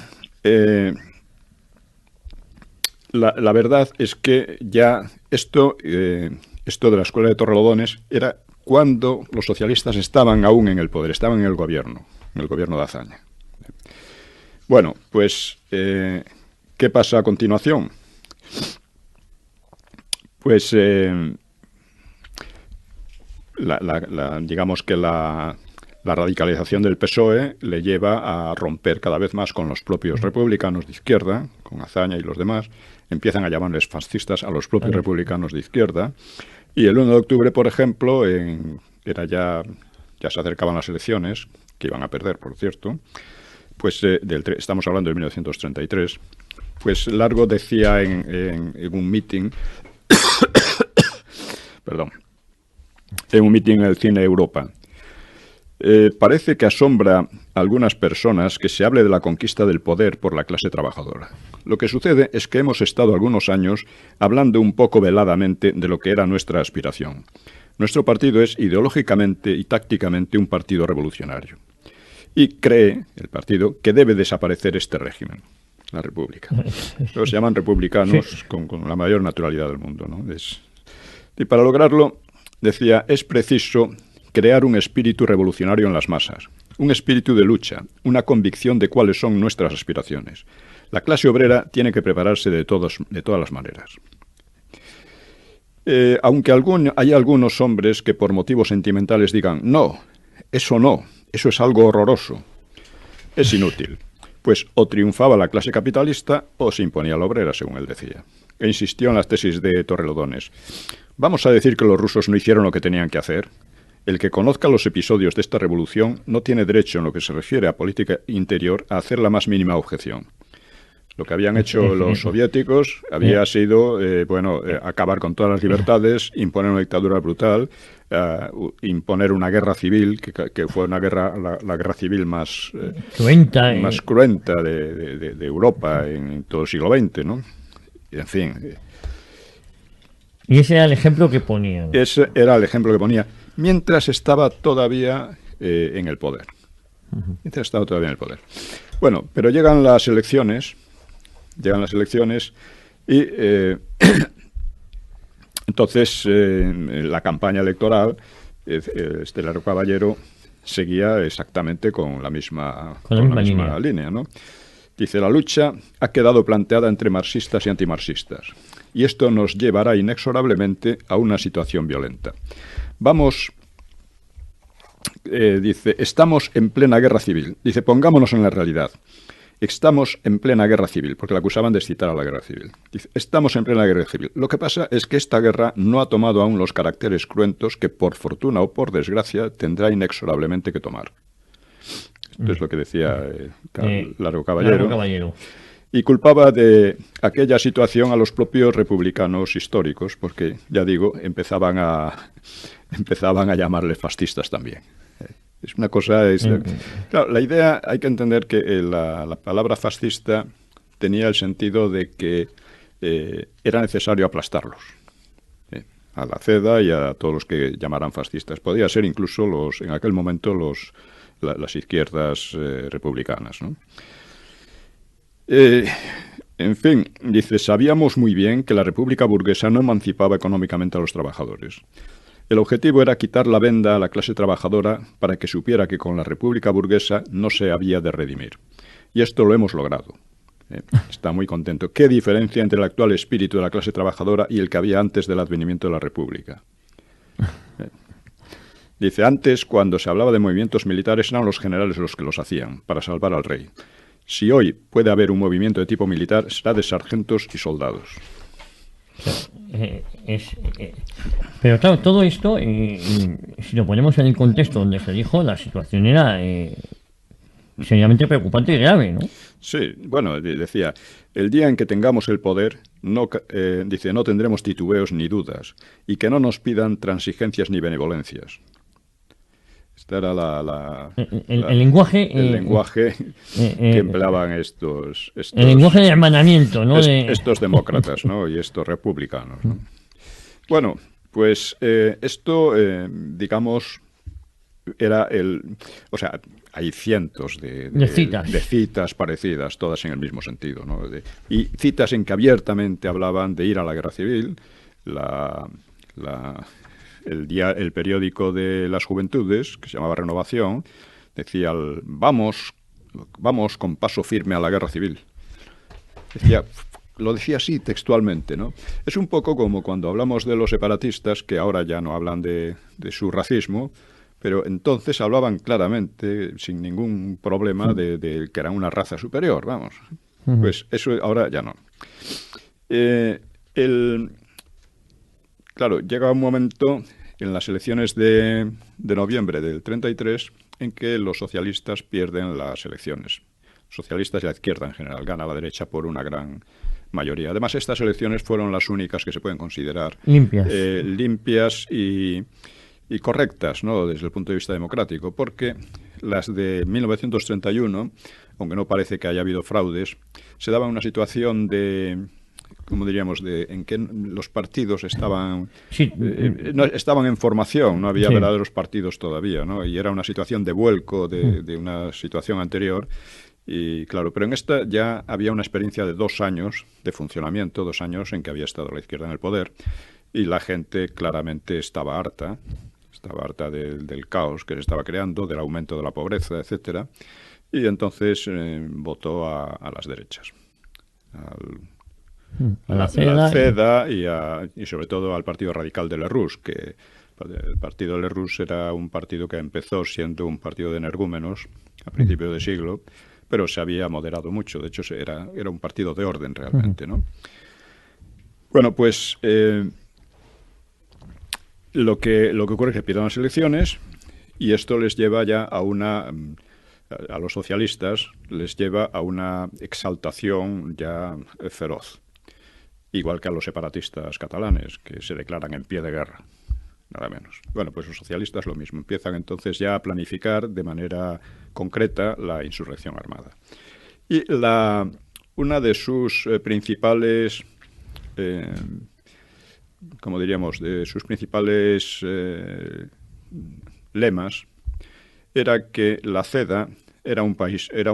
la verdad es que ya esto de la Escuela de Torrelodones era cuando los socialistas estaban aún en el poder, estaban en el gobierno de Azaña. Bueno, pues, ¿qué pasa a continuación? Pues, digamos que la radicalización del PSOE le lleva a romper cada vez más con los propios republicanos de izquierda, con Azaña y los demás. Empiezan a llamarles fascistas a los propios republicanos de izquierda. Y el 1 de octubre, por ejemplo, ya se acercaban las elecciones, que iban a perder, por cierto. Pues estamos hablando de 1933. Pues Largo decía en un meeting, perdón, en un meeting en el Cine Europa. Parece que asombra a algunas personas que se hable de la conquista del poder por la clase trabajadora. Lo que sucede es que hemos estado algunos años hablando un poco veladamente de lo que era nuestra aspiración. Nuestro partido es ideológicamente y tácticamente un partido revolucionario. Y cree, el partido, que debe desaparecer este régimen, la República. Los llaman republicanos con la mayor naturalidad del mundo, ¿no? Y para lograrlo, decía, es preciso crear un espíritu revolucionario en las masas, un espíritu de lucha, una convicción de cuáles son nuestras aspiraciones. La clase obrera tiene que prepararse de todas las maneras. Aunque hay algunos hombres que por motivos sentimentales digan, no, eso es algo horroroso, es inútil. Pues o triunfaba la clase capitalista o se imponía la obrera, según él decía. E insistió en las tesis de Torrelodones. ¿Vamos a decir que los rusos no hicieron lo que tenían que hacer? El que conozca los episodios de esta revolución no tiene derecho, en lo que se refiere a política interior, a hacer la más mínima objeción. Lo que habían hecho los soviéticos había sido, acabar con todas las libertades, imponer una dictadura brutal, imponer una guerra civil, que fue la guerra civil más cruenta de Europa en todo el siglo XX, ¿no? Y, en fin. Y ese era el ejemplo que ponía, ¿no? Ese era el ejemplo que ponía, mientras estaba todavía en el poder. Mientras estaba todavía en el poder. Bueno, pero llegan las elecciones y entonces la campaña electoral, Largo Caballero seguía exactamente con la misma línea, ¿no? Dice, la lucha ha quedado planteada entre marxistas y antimarxistas, y esto nos llevará inexorablemente a una situación violenta. Dice, estamos en plena guerra civil. Dice, pongámonos en la realidad. Estamos en plena guerra civil, porque la acusaban de excitar a la guerra civil. Dice, estamos en plena guerra civil. Lo que pasa es que esta guerra no ha tomado aún los caracteres cruentos que, por fortuna o por desgracia, tendrá inexorablemente que tomar. Esto es lo que decía Largo Caballero. Y culpaba de aquella situación a los propios republicanos históricos, porque, ya digo, empezaban a llamarle fascistas también. Es una cosa... Claro, la idea, hay que entender que la palabra fascista tenía el sentido de que era necesario aplastarlos. A la CEDA y a todos los que llamaran fascistas. Podía ser incluso en aquel momento las izquierdas republicanas, ¿no? En fin, dice, sabíamos muy bien que la República burguesa no emancipaba económicamente a los trabajadores. El objetivo era quitar la venda a la clase trabajadora para que supiera que con la República burguesa no se había de redimir. Y esto lo hemos logrado. Está muy contento. ¿Qué diferencia entre el actual espíritu de la clase trabajadora y el que había antes del advenimiento de la República? Dice, antes, cuando se hablaba de movimientos militares, eran los generales los que los hacían, para salvar al rey. Si hoy puede haber un movimiento de tipo militar, será de sargentos y soldados. Pero claro, todo esto, si lo ponemos en el contexto donde se dijo, la situación era seriamente preocupante y grave, ¿no? Sí, bueno, decía, el día en que tengamos el poder, no tendremos titubeos ni dudas, y que no nos pidan transigencias ni benevolencias. Este era el lenguaje que empleaban estos el lenguaje de hermanamiento, ¿no? Estos demócratas, ¿no? Y estos republicanos, ¿no? Bueno, pues esto, digamos, era o sea, hay cientos de citas parecidas, todas en el mismo sentido, ¿no? Y citas en que abiertamente hablaban de ir a la guerra civil. El periódico de las juventudes, que se llamaba Renovación, decía, vamos vamos con paso firme a la guerra civil. Lo decía así textualmente, ¿no? Es un poco como cuando hablamos de los separatistas, que ahora ya no hablan de su racismo, pero entonces hablaban claramente, sin ningún problema, de que eran una raza superior, vamos. Pues eso ahora ya no. Claro, llega un momento en las elecciones de noviembre del 33 en que los socialistas pierden las elecciones. Socialistas y la izquierda en general, gana la derecha por una gran mayoría. Además, estas elecciones fueron las únicas que se pueden considerar limpias y correctas, ¿no?, desde el punto de vista democrático, porque las de 1931, aunque no parece que haya habido fraudes, se daba una situación de, ¿cómo diríamos?, en que los partidos estaban no, estaban en formación, no había verdaderos partidos todavía, ¿no? Y era una situación de vuelco de una situación anterior. Y claro, pero en esta ya había una experiencia de 2 años de funcionamiento, 2 años en que había estado la izquierda en el poder, y la gente claramente estaba harta del caos que se estaba creando, del aumento de la pobreza, etcétera, y entonces votó a las derechas, a la CEDA y sobre todo al Partido Radical de Lerroux, que el partido de Lerroux era un partido que empezó siendo un partido de energúmenos a principios de siglo, pero se había moderado mucho. De hecho, era un partido de orden realmente, ¿no? Bueno, pues lo que ocurre es que pierden las elecciones y esto les lleva ya a los socialistas les lleva a una exaltación ya feroz, igual que a los separatistas catalanes, que se declaran en pie de guerra. Nada menos. Bueno, pues los socialistas lo mismo. Empiezan entonces ya a planificar de manera concreta la insurrección armada. Y una de sus principales, como diríamos, de sus principales lemas era que la CEDA era un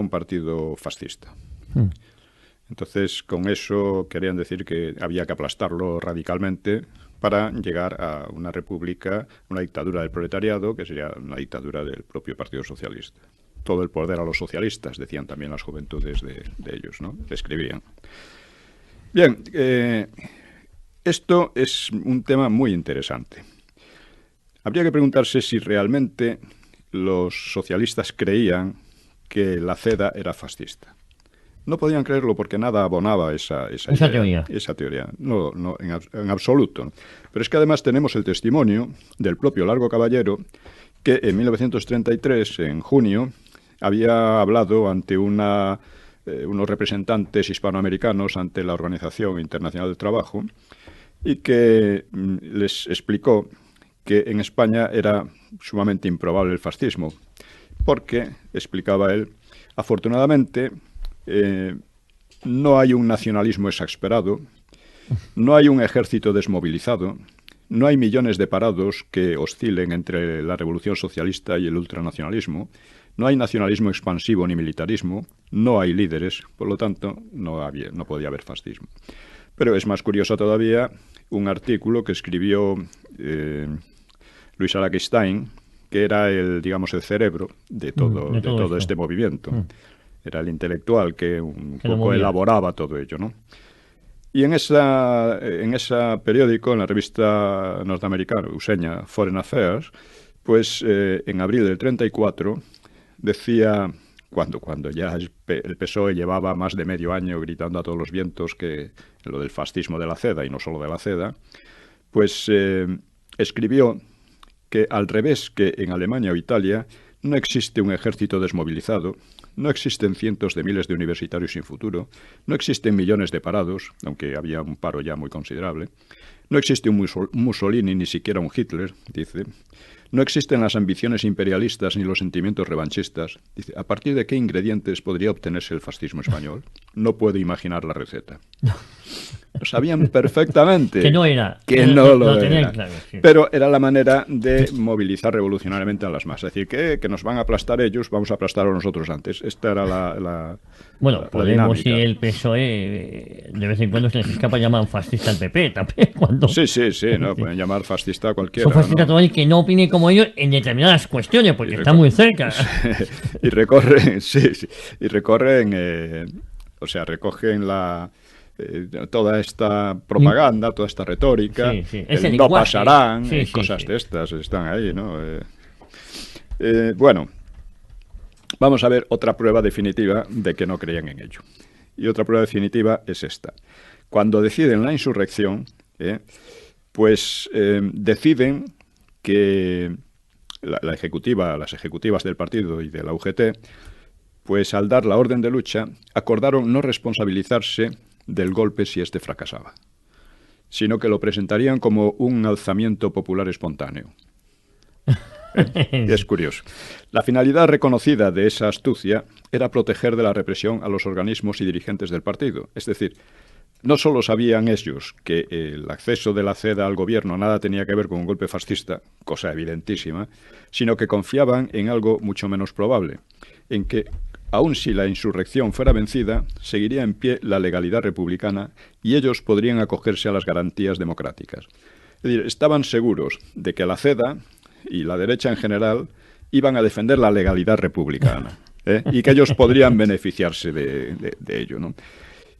partido fascista. Entonces, con eso querían decir que había que aplastarlo radicalmente para llegar a una república, una dictadura del proletariado, que sería una dictadura del propio Partido Socialista. Todo el poder a los socialistas, decían también las juventudes de ellos, ¿no? Escribían. Bien, esto es un tema muy interesante. Habría que preguntarse si realmente los socialistas creían que la CEDA era fascista. No podían creerlo porque nada abonaba esa teoría. Esa teoría. No, en absoluto. Pero es que además tenemos el testimonio del propio Largo Caballero, que en 1933, en junio, había hablado ante unos representantes hispanoamericanos ante la Organización Internacional del Trabajo y que les explicó que en España era sumamente improbable el fascismo, porque, explicaba él, afortunadamente no hay un nacionalismo exasperado, no hay un ejército desmovilizado, no hay millones de parados que oscilen entre la revolución socialista y el ultranacionalismo, no hay nacionalismo expansivo ni militarismo, no hay líderes, por lo tanto no podía haber fascismo. Pero es más curioso todavía un artículo que escribió Luis Araquistain, que era el cerebro de todo este movimiento. Era el intelectual que un poco elaboraba todo ello, ¿no? Y en ese periódico, en la revista norteamericana, Useña Foreign Affairs, pues en abril del 34 decía, cuando ya el PSOE llevaba más de medio año gritando a todos los vientos que lo del fascismo de la CEDA, y no solo de la CEDA, pues escribió que al revés que en Alemania o Italia no existe un ejército desmovilizado, no existen cientos de miles de universitarios sin futuro, no existen millones de parados, aunque había un paro ya muy considerable, no existe un Mussolini, ni siquiera un Hitler, dice, no existen las ambiciones imperialistas ni los sentimientos revanchistas. Dice, ¿a partir de qué ingredientes podría obtenerse el fascismo español? No puedo imaginar la receta. Lo sabían perfectamente. Que no era. Que no lo tenían era. claro, sí. Pero era la manera de movilizar revolucionariamente a las masas. Es decir, que nos van a aplastar ellos, vamos a aplastar a nosotros antes. Esta era Bueno, la Podemos y dinámica. el PSOE, de vez en cuando se les escapa, llaman fascista al PP también. Cuando Sí, no, pueden llamar fascista a cualquiera. son fascistas ¿no? todo el que no opine como ellos en determinadas cuestiones, porque Y está muy cerca. y recorren, y recorren, o sea, recogen toda esta propaganda, toda esta retórica, Sí, sí. el Ese no lenguaje. pasarán, Sí, sí, cosas sí. de estas están ahí, ¿no? Bueno, vamos a ver otra prueba definitiva de que no creían en ello. Y otra prueba definitiva es esta. Cuando deciden la insurrección, pues deciden que la ejecutiva, las ejecutivas del partido y de la UGT, pues al dar la orden de lucha, acordaron no responsabilizarse del golpe si éste fracasaba, sino que lo presentarían como un alzamiento popular espontáneo. Es curioso. La finalidad reconocida de esa astucia era proteger de la represión a los organismos y dirigentes del partido. Es decir, no solo sabían ellos que el acceso de la CEDA al gobierno nada tenía que ver con un golpe fascista, cosa evidentísima, sino que confiaban en algo mucho menos probable, en que, aun si la insurrección fuera vencida, seguiría en pie la legalidad republicana y ellos podrían acogerse a las garantías democráticas. Es decir, estaban seguros de que la CEDA y la derecha en general iban a defender la legalidad republicana, y que ellos podrían beneficiarse de ello, ¿no?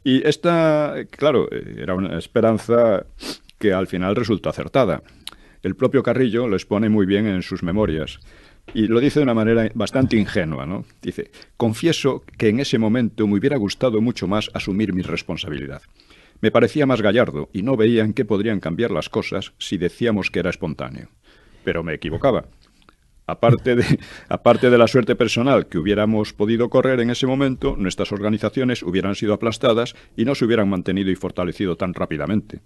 Y esta, claro, era una esperanza que al final resultó acertada. El propio Carrillo lo expone muy bien en sus memorias y lo dice de una manera bastante ingenua, ¿no? Dice: confieso que en ese momento me hubiera gustado mucho más asumir mi responsabilidad. Me parecía más gallardo y no veía en qué podrían cambiar las cosas si decíamos que era espontáneo. Pero me equivocaba. Aparte de la suerte personal que hubiéramos podido correr en ese momento, nuestras organizaciones hubieran sido aplastadas y no se hubieran mantenido y fortalecido tan rápidamente.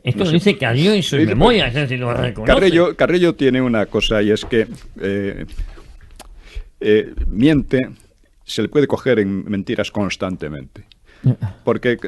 Esto No lo sé. dice Carrillo en sus Dice, memorias, es decir, lo reconoce. Carrillo tiene una cosa, y es que miente, se le puede coger en mentiras constantemente. Porque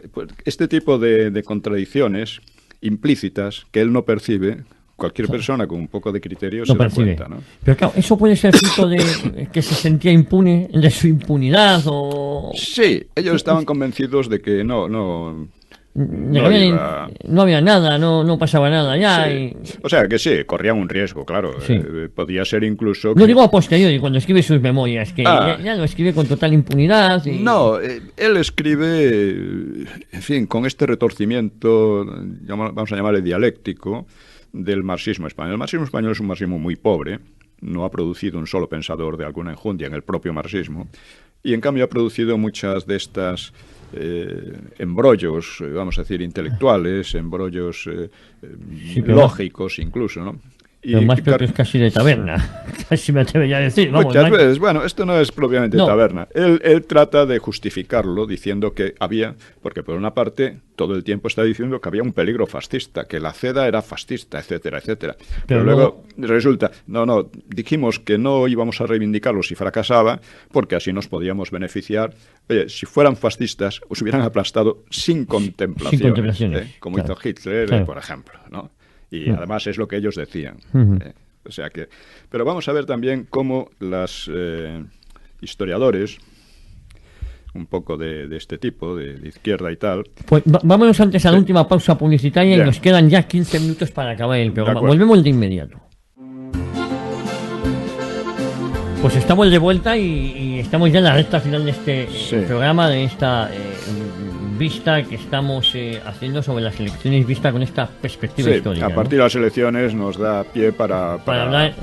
este tipo de contradicciones implícitas que él no percibe, cualquier persona con un poco de criterio Lo se da percibe. cuenta, ¿no? Pero claro, eso puede ser fruto de que se sentía impune, de su impunidad o... Sí, ellos estaban convencidos de que no iba... No había nada, no pasaba nada ya. Sí. O sea, que sí, corrían un riesgo, claro. Sí. Podía ser incluso... Lo que- digo a posteriori, cuando escribe sus memorias, que ya lo escribe con total impunidad. Y... No, él escribe, en fin, con este retorcimiento, vamos a llamarle dialéctico, del marxismo español. El marxismo español es un marxismo muy pobre, no ha producido un solo pensador de alguna enjundia en el propio marxismo, y en cambio ha producido muchas de estas embrollos, vamos a decir, intelectuales, embrollos pero lógicos incluso, ¿no? Lo más propio es casi de taberna, casi me atrevería a decir. Vamos, Muchas no hay- veces, bueno, esto no es propiamente No. taberna. Él trata de justificarlo diciendo que había, porque por una parte todo el tiempo está diciendo que había un peligro fascista, que la CEDA era fascista, etcétera, etcétera. Pero luego resulta, no, dijimos que no íbamos a reivindicarlo si fracasaba, porque así nos podíamos beneficiar. Oye, si fueran fascistas, os hubieran aplastado sin contemplaciones, Sin contemplaciones, como claro. hizo Hitler, Claro. por ejemplo, ¿no? Y además es lo que ellos decían. Ujú. O sea que, pero vamos a ver también cómo los historiadores, un poco de este tipo, de izquierda y tal, Pues vámonos antes a la Sí. última pausa publicitaria y Bien. nos quedan ya 15 minutos para acabar el programa. acuerdo. Volvemos de inmediato. Pues estamos de vuelta y estamos ya en la recta final de este Sí. programa, de esta vista que estamos haciendo sobre las elecciones, vista con esta perspectiva sí, histórica. a ¿no? partir de las elecciones nos da pie para hablar.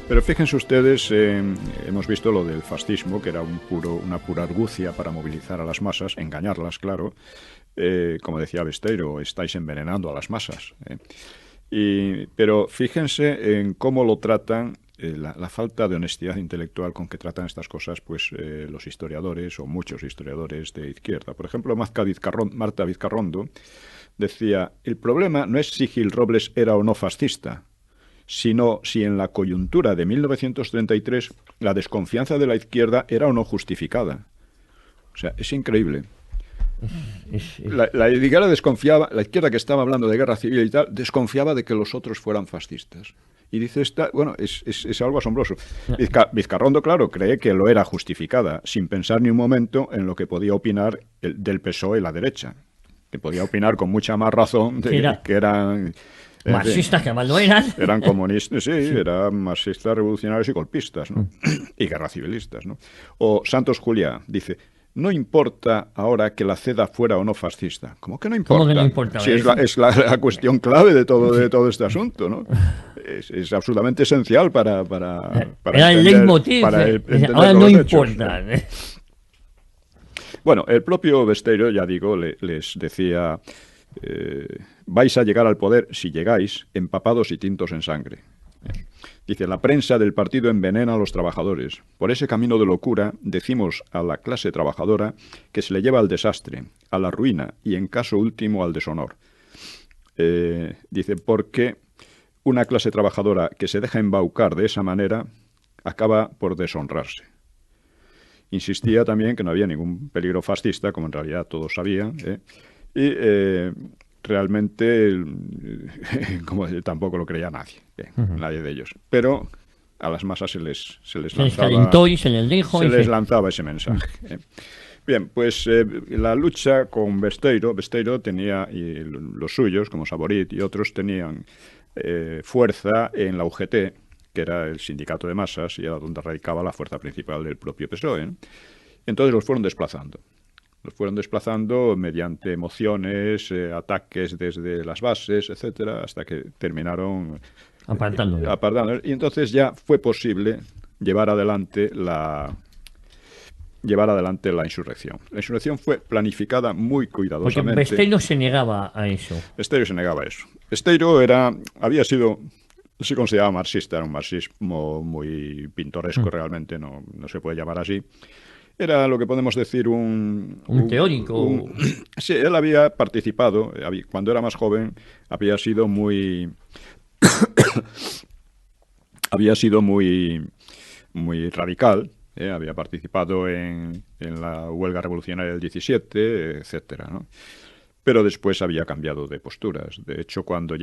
Pero fíjense ustedes, hemos visto lo del fascismo, que era una pura argucia para movilizar a las masas, engañarlas, claro. Como decía Besteiro, estáis envenenando a las masas. Pero fíjense en cómo lo tratan, la falta de honestidad intelectual con que tratan estas cosas, pues los historiadores o muchos historiadores de izquierda. Por ejemplo, Marta Vizcarrondo decía: el problema no es si Gil Robles era o no fascista, sino si en la coyuntura de 1933 la desconfianza de la izquierda era o no justificada. O sea, es increíble. La izquierda desconfiaba, la izquierda que estaba hablando de guerra civil y tal, desconfiaba de que los otros fueran fascistas. Y dice, bueno, es algo asombroso. Vizcarrondo, claro, cree que lo era justificada, sin pensar ni un momento en lo que podía opinar del PSOE la derecha, que podía opinar con mucha más razón de que eran... Marxistas, que mal no eran. Eran comunistas, sí, eran marxistas, revolucionarios y golpistas, ¿no? Y guerra civilistas, ¿no? O Santos Juliá dice... No importa ahora que la CEDA fuera o no fascista. ¿Cómo que no importa? ¿Cómo que no importa? Sí, es la cuestión clave de todo este asunto, ¿no? Es absolutamente esencial para era el leitmotiv. Ahora no importa. Bueno, el propio Besteiro, ya digo, les decía... vais a llegar al poder, si llegáis, empapados y tintos en sangre. Dice, la prensa del partido envenena a los trabajadores. Por ese camino de locura decimos a la clase trabajadora que se le lleva al desastre, a la ruina y, en caso último, al deshonor. Dice, porque una clase trabajadora que se deja embaucar de esa manera acaba por deshonrarse. Insistía también que no había ningún peligro fascista, como en realidad todos sabían, y realmente como tampoco lo creía nadie, nadie de ellos. Pero a las masas se les lanzaba, calentó y se les dijo. Les lanzaba ese mensaje. Bien, pues la lucha con Besteiro tenía, y los suyos, como Saborit y otros, tenían fuerza en la UGT, que era el sindicato de masas y era donde radicaba la fuerza principal del propio PSOE. Entonces los fueron desplazando. Los fueron desplazando mediante mociones, ataques desde las bases, etcétera, hasta que terminaron apartándolos. Y entonces ya fue posible llevar adelante la insurrección. La insurrección fue planificada muy cuidadosamente. Porque Besteiro se negaba a eso. Besteiro se negaba a eso. Besteiro se consideraba marxista, era un marxismo muy pintoresco realmente, no se puede llamar así. Era lo que podemos decir un teórico. Sí, él había participado, cuando era más joven, había sido muy radical, había participado en la huelga revolucionaria del 17, etcétera, ¿no? Pero después había cambiado de posturas. De hecho, cuando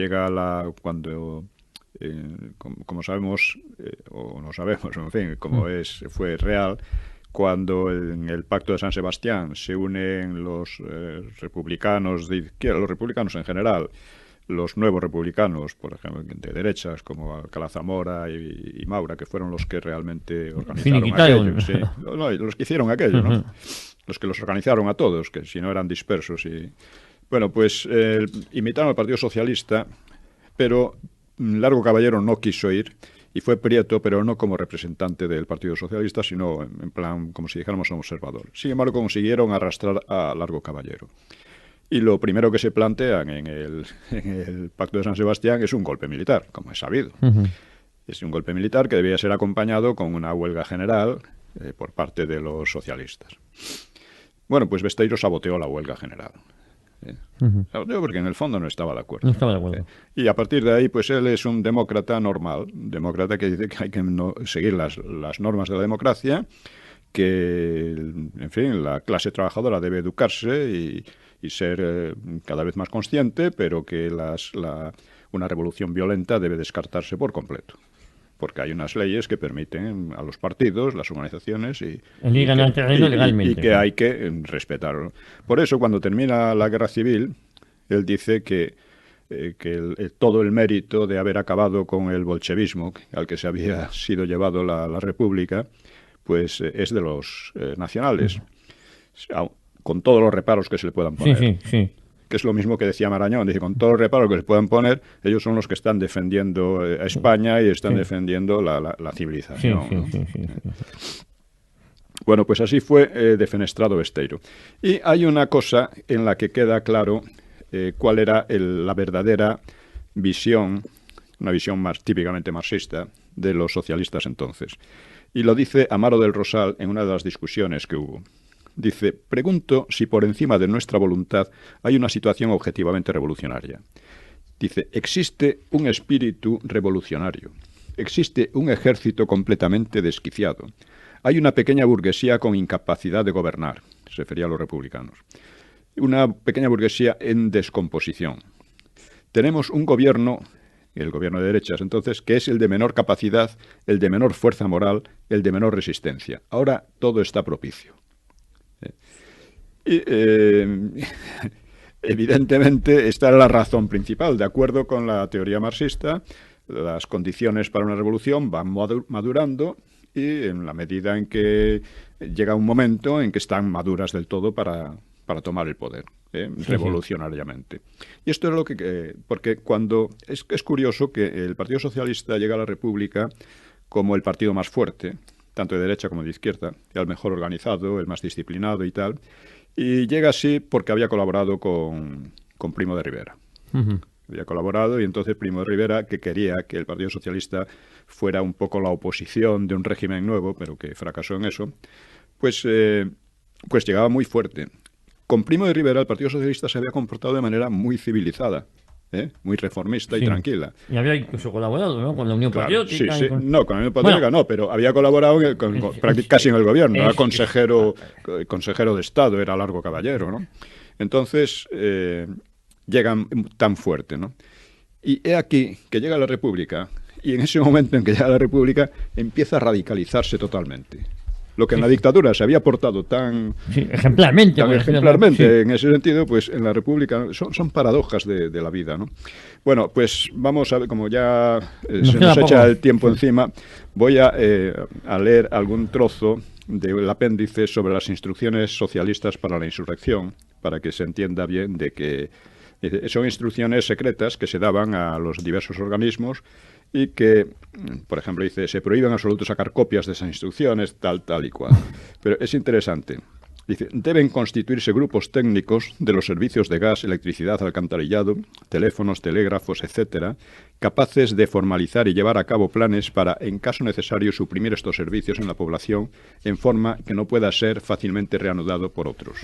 como sabemos, o no sabemos, en fin, fue real, cuando en el Pacto de San Sebastián se unen los republicanos de izquierda, los republicanos en general, los nuevos republicanos, por ejemplo, de derechas, como Alcalá Zamora y Maura, que fueron los que realmente organizaron aquello. Sí. No, los que hicieron aquello, ¿no? Los que los organizaron a todos, que si no eran dispersos. Bueno, pues imitaron al Partido Socialista, pero Largo Caballero no quiso ir. Y fue Prieto, pero no como representante del Partido Socialista, sino en plan, como si dijéramos, un observador. Sin embargo, consiguieron arrastrar a Largo Caballero. Y lo primero que se plantean en el Pacto de San Sebastián es un golpe militar, como es sabido. Es un golpe militar que debía ser acompañado con una huelga general por parte de los socialistas. Bueno, pues Besteiro saboteó la huelga general. Porque en el fondo no estaba de acuerdo. Y a partir de ahí, pues él es un demócrata normal, demócrata que dice que hay que seguir las normas de la democracia, que, en fin, la clase trabajadora debe educarse y ser cada vez más consciente, pero que una revolución violenta debe descartarse por completo. Porque hay unas leyes que permiten a los partidos, las organizaciones y que hay que respetarlo. Por eso, cuando termina la guerra civil, él dice que todo el mérito de haber acabado con el bolchevismo, al que se había sido llevado la República, pues es de los nacionales, con todos los reparos que se le puedan poner. Sí. Que es lo mismo que decía Marañón, dice, con todos los reparos que se puedan poner, ellos son los que están defendiendo a España y están defendiendo la civilización. Bueno, pues así fue defenestrado Besteiro. Y hay una cosa en la que queda claro cuál era la verdadera visión, una visión más típicamente marxista, de los socialistas entonces. Y lo dice Amaro del Rosal en una de las discusiones que hubo. Dice, pregunto si por encima de nuestra voluntad hay una situación objetivamente revolucionaria. Dice, existe un espíritu revolucionario, existe un ejército completamente desquiciado, hay una pequeña burguesía con incapacidad de gobernar, se refería a los republicanos. una pequeña burguesía en descomposición. Tenemos un gobierno, el gobierno de derechas entonces, que es el de menor capacidad, el de menor fuerza moral, el de menor resistencia. Ahora todo está propicio. Y, evidentemente, esta era la razón principal. De acuerdo con la teoría marxista, las condiciones para una revolución van madurando y en la medida en que llega un momento en que están maduras del todo para tomar el poder, revolucionariamente. Y esto es lo que... porque cuando... Es curioso que el Partido Socialista llega a la República como el partido más fuerte, tanto de derecha como de izquierda, el mejor organizado, el más disciplinado y tal, y llega así porque había colaborado con Primo de Rivera. Había colaborado y entonces Primo de Rivera, que quería que el Partido Socialista fuera un poco la oposición de un régimen nuevo, pero que fracasó en eso, pues llegaba muy fuerte. Con Primo de Rivera el Partido Socialista se había comportado de manera muy civilizada, muy reformista y tranquila. Y había incluso colaborado, ¿no?, con la Unión Patriótica. Sí. No, con la Unión Patriótica no, pero había colaborado casi en el gobierno. Era consejero de Estado, era Largo Caballero, ¿no? Entonces, llegan tan fuerte, ¿no? Y he aquí que llega la República, y en ese momento en que llega la República empieza a radicalizarse totalmente. Lo que en la dictadura se había portado tan ejemplarmente, en ese sentido, pues en la República son paradojas de la vida, ¿no? Bueno, pues vamos a ver, como ya se nos echa el tiempo encima, voy a leer algún trozo del apéndice sobre las instrucciones socialistas para la insurrección, para que se entienda bien de que son instrucciones secretas que se daban a los diversos organismos y que, por ejemplo, dice, se prohíbe en absoluto sacar copias de esas instrucciones, tal y cual. Pero es interesante. Dice, deben constituirse grupos técnicos de los servicios de gas, electricidad, alcantarillado, teléfonos, telégrafos, etcétera, capaces de formalizar y llevar a cabo planes para, en caso necesario, suprimir estos servicios en la población en forma que no pueda ser fácilmente reanudado por otros.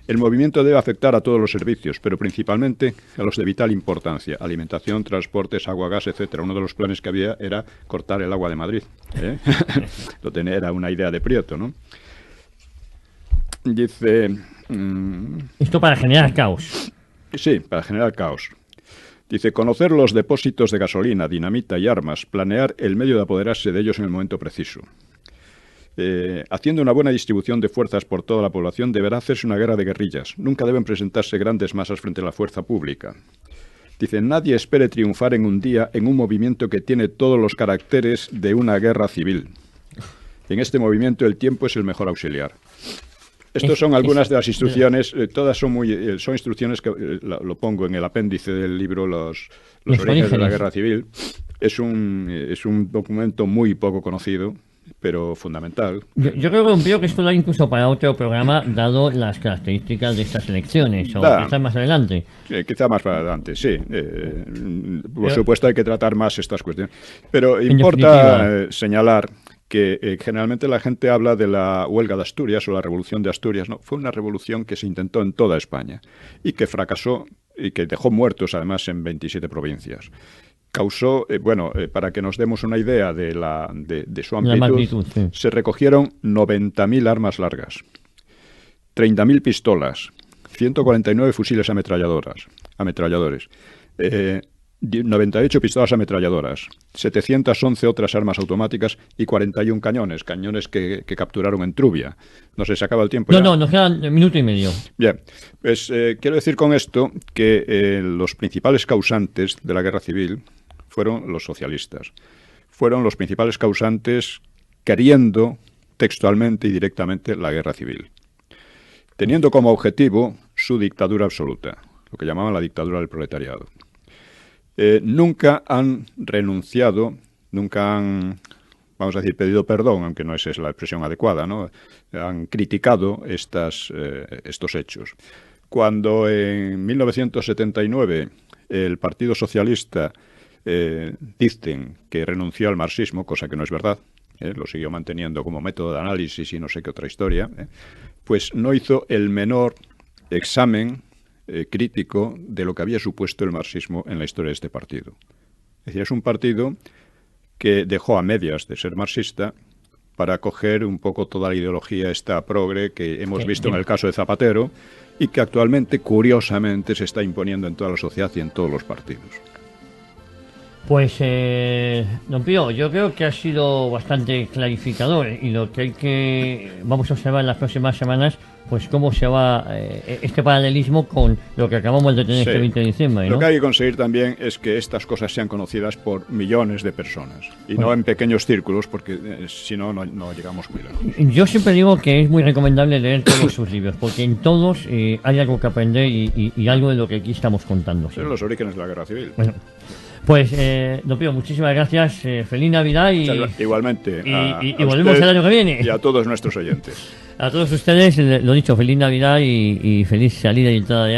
El movimiento debe afectar a todos los servicios, pero principalmente a los de vital importancia: alimentación, transportes, agua, gas, etcétera. Uno de los planes que había era cortar el agua de Madrid. Era una idea de Prieto, ¿no? Dice... Esto para generar caos. Sí, para generar caos. Dice, conocer los depósitos de gasolina, dinamita y armas, planear el medio de apoderarse de ellos en el momento preciso. Haciendo una buena distribución de fuerzas por toda la población, deberá hacerse una guerra de guerrillas. Nunca deben presentarse grandes masas frente a la fuerza pública. Dice, nadie espere triunfar en un día en un movimiento que tiene todos los caracteres de una guerra civil. En este movimiento el tiempo es el mejor auxiliar. Estas son algunas de las instrucciones, todas son instrucciones que lo pongo en el apéndice del libro Los orígenes de la guerra civil. Es un documento muy poco conocido, pero fundamental. Yo creo que esto da incluso para otro programa, dado las características de estas elecciones, o quizás más adelante. Quizá más para adelante, sí. Por supuesto hay que tratar más estas cuestiones. Pero importa señalar que generalmente la gente habla de la huelga de Asturias o la revolución de Asturias. No, fue una revolución que se intentó en toda España y que fracasó y que dejó muertos además en 27 provincias. Causó, para que nos demos una idea de su amplitud, sí. Se recogieron 90.000 armas largas, 30.000 pistolas, 149 fusiles ametralladores, 98 pistolas ametralladoras, 711 otras armas automáticas y 41 cañones que capturaron en Trubia. No sé, ¿se acaba el tiempo? No, nos quedan un minuto y medio. Bien, pues quiero decir con esto que los principales causantes de la guerra civil fueron los socialistas. Fueron los principales causantes queriendo textualmente y directamente la guerra civil, teniendo como objetivo su dictadura absoluta, lo que llamaban la dictadura del proletariado. Nunca han renunciado, nunca han, vamos a decir, pedido perdón, aunque no esa es la expresión adecuada, ¿no? Han criticado estos hechos. Cuando en 1979 el Partido Socialista dicen que renunció al marxismo, cosa que no es verdad, lo siguió manteniendo como método de análisis y no sé qué otra historia, pues no hizo el menor examen crítico de lo que había supuesto el marxismo en la historia de este partido. Es decir, es un partido que dejó a medias de ser marxista, para coger un poco toda la ideología esta progre que hemos visto en el caso de Zapatero y que actualmente, curiosamente, se está imponiendo en toda la sociedad y en todos los partidos. Pues, don Pío, yo creo que ha sido bastante clarificador y lo que vamos a observar en las próximas semanas, pues cómo se va este paralelismo con lo que acabamos de tener este 20 de diciembre, ¿no? Lo que hay que conseguir también es que estas cosas sean conocidas por millones de personas y no en pequeños círculos, porque si no, no llegamos muy lejos. Yo siempre digo que es muy recomendable leer todos sus libros, porque en todos hay algo que aprender y algo de lo que aquí estamos contando. Son los orígenes de la Guerra Civil. Bueno, pues, don Pío, muchísimas gracias. Feliz Navidad y igualmente. Y volvemos el año que viene. Y a todos nuestros oyentes. A todos ustedes, lo dicho, feliz Navidad y feliz salida y entrada de